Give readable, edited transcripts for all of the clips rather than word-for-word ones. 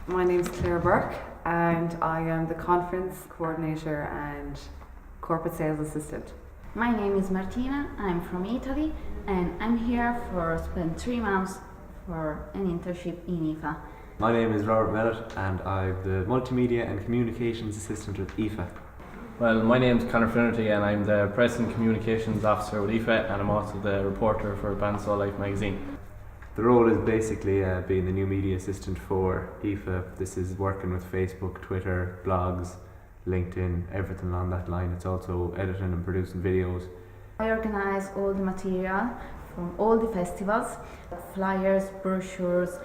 My name's Claire Burke and I am the conference coordinator and corporate sales assistant. My name is Martina, I'm from Italy and I'm here for spend 3 months for an internship in Aoife. My name is Robert Mellett and I'm the Multimedia and Communications Assistant with Aoife. Well, my name is Conor Finnerty and I'm the Press and Communications Officer with Aoife, and I'm also the reporter for Life magazine. The role is basically being the new media assistant for Aoife. This is working with Facebook, Twitter, blogs, LinkedIn, everything along that line. It's also editing and producing videos. I organize all the material from all the festivals, flyers, brochures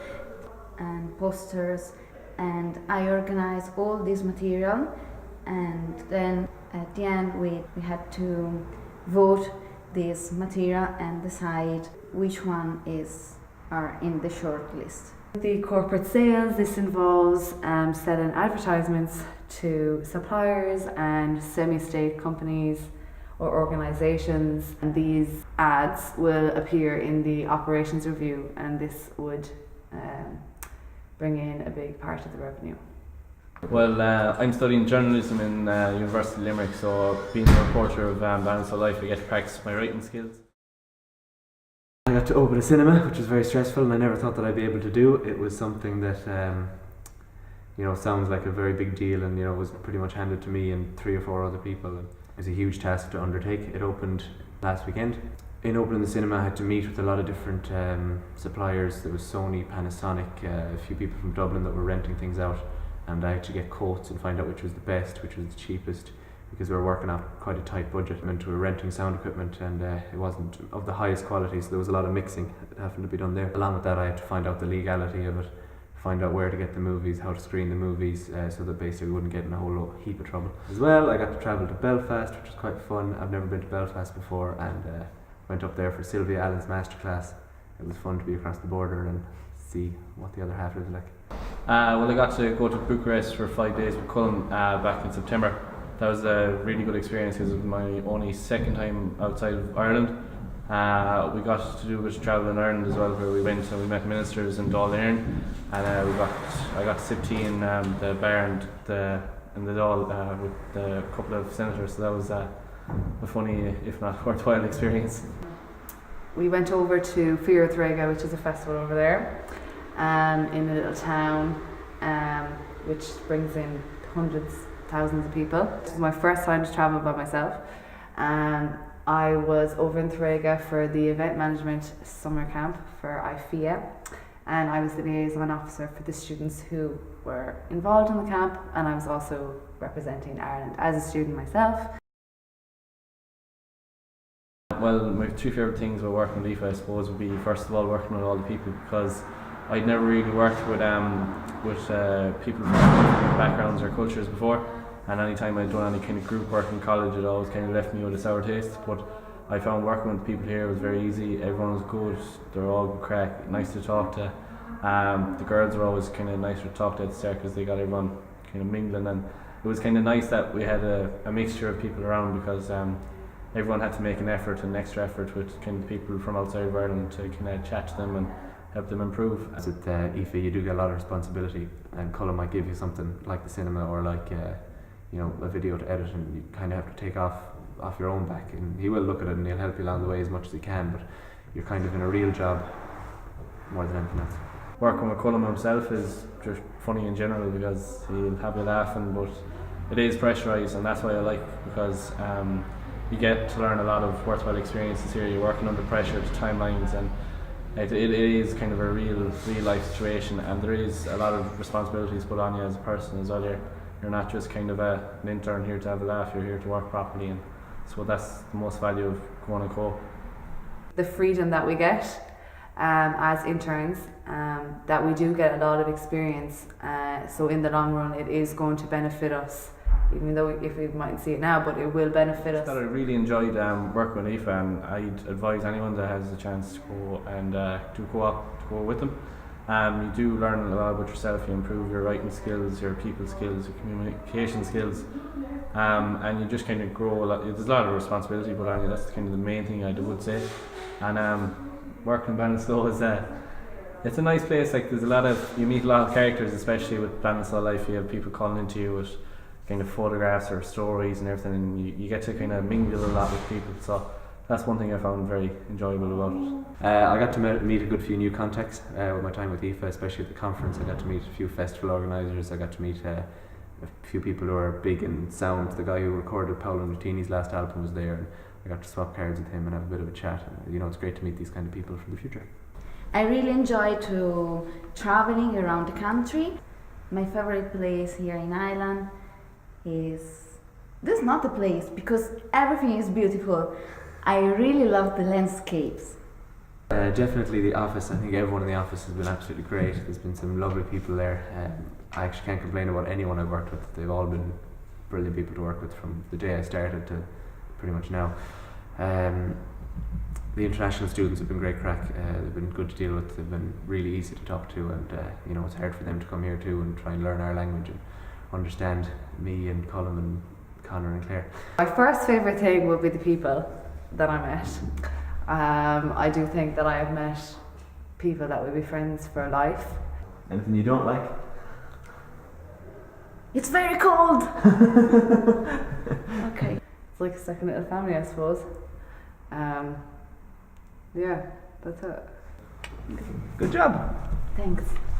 and posters, and I organize all this material, and then at the end we had to vote this material and decide which one are in the short list. The corporate sales, this involves selling advertisements to suppliers and semi-state companies or organisations, and these ads will appear in the operations review, and this would bring in a big part of the revenue. Well, I'm studying journalism in University of Limerick, so being a reporter of Balance of Life, I get to practice my writing skills. I got to open a cinema, which was very stressful, and I never thought that I'd be able to do. It was something that sounds like a very big deal, and was pretty much handed to me and 3 or 4 other people. It was a huge task to undertake. It opened last weekend. In opening the cinema, I had to meet with a lot of different suppliers. There was Sony, Panasonic, a few people from Dublin that were renting things out, and I had to get quotes and find out which was the best, which was the cheapest, because we were working out quite a tight budget, and we were renting sound equipment, and it wasn't of the highest quality, so there was a lot of mixing that happened to be done there. Along with that, I had to find out the legality of it, find out where to get the movies, how to screen the movies, so that basically we wouldn't get in a whole heap of trouble. As well, I got to travel to Belfast, which was quite fun. I've never been to Belfast before, and went up there for Sylvia Allen's masterclass. It was fun to be across the border and see what the other half is like. Well, I got to go to Bucharest for 5 days with Cullen back in September. That was a really good experience because it was my only second time outside of Ireland. We got to do a bit of travel in Ireland as well, where we went and we met ministers in Dáil Éireann, and I got to sip tea in the bar and the Dáil with a couple of senators, so that was a funny, if not worthwhile, experience. We went over to Fíor Tréga, which is a festival over there, in a little town, which brings in hundreds, thousands of people. This was my first time to travel by myself. I was over in Tréga for the event management summer camp for Aoife, and I was the liaison officer for the students who were involved in the camp, and I was also representing Ireland as a student myself. Well, my 2 favourite things about working with Aoife, I suppose, would be first of all working with all the people, because I'd never really worked with people from different backgrounds or cultures before, and any time I'd done any kind of group work in college, it always kind of left me with a sour taste. But I found working with people here was very easy. Everyone was good, they were all good crack, nice to talk to. The girls were always kind of nicer to talk to at the start because they got everyone kind of mingling, and it was kind of nice that we had a mixture of people around, because everyone had to make an extra effort with kind of people from outside of Ireland to kind of chat to them and help them improve. As with Aoife, you do get a lot of responsibility, and Cullen might give you something like the cinema or like a video to edit, and you kind of have to take off your own back, and he will look at it and he'll help you along the way as much as he can, but you're kind of in a real job more than anything else. Working with Cullen himself is just funny in general, because he'll have you laughing, but it is pressurised, and that's why I like, because you get to learn a lot of worthwhile experiences here. You're working under pressure to timelines, and it is kind of a real life situation, and there is a lot of responsibilities put on you as a person as well. You're not just kind of an intern here to have a laugh, you're here to work properly, and so that's the most value of going and co. The freedom that we get as interns, that we do get a lot of experience, so in the long run it is going to benefit us, even though if we mightn't see it now, but it will benefit us. I really enjoyed working with Aoife, and I'd advise anyone that has a chance to go and do co-op to go with them. You do learn a lot about yourself. You improve your writing skills, your people skills, your communication skills, and you just kind of grow a lot. There's a lot of responsibility put on you. That's kind of the main thing I would say. And working in Ballinstow is It's a nice place. Like there's you meet a lot of characters, especially with Planet Soul Life. You have people calling into you with kind of photographs or stories and everything, and you get to kind of mingle a lot with people. So that's one thing I found very enjoyable about it. I got to meet a good few new contacts with my time with Aoife, especially at the conference. I got to meet a few festival organisers. I got to meet a few people who are big in sound. The guy who recorded Paolo Nutini's last album was there, and I got to swap cards with him and have a bit of a chat. And, it's great to meet these kind of people for the future. I really enjoy to traveling around the country. My favorite place here in Ireland is, this is not the place because everything is beautiful. I really love the landscapes. Definitely the office. I think everyone in the office has been absolutely great. There's been some lovely people there. I actually can't complain about anyone I've worked with. They've all been brilliant people to work with from the day I started to pretty much now. The international students have been great crack. They've been good to deal with. They've been really easy to talk to, and it's hard for them to come here too and try and learn our language and understand me and Colin and Connor and Claire. My first favourite thing would be the people that I met. I do think that I have met people that will be friends for life. Anything you don't like? It's very cold! Okay. It's like a second little family, I suppose. Yeah, that's it. Good job. Thanks.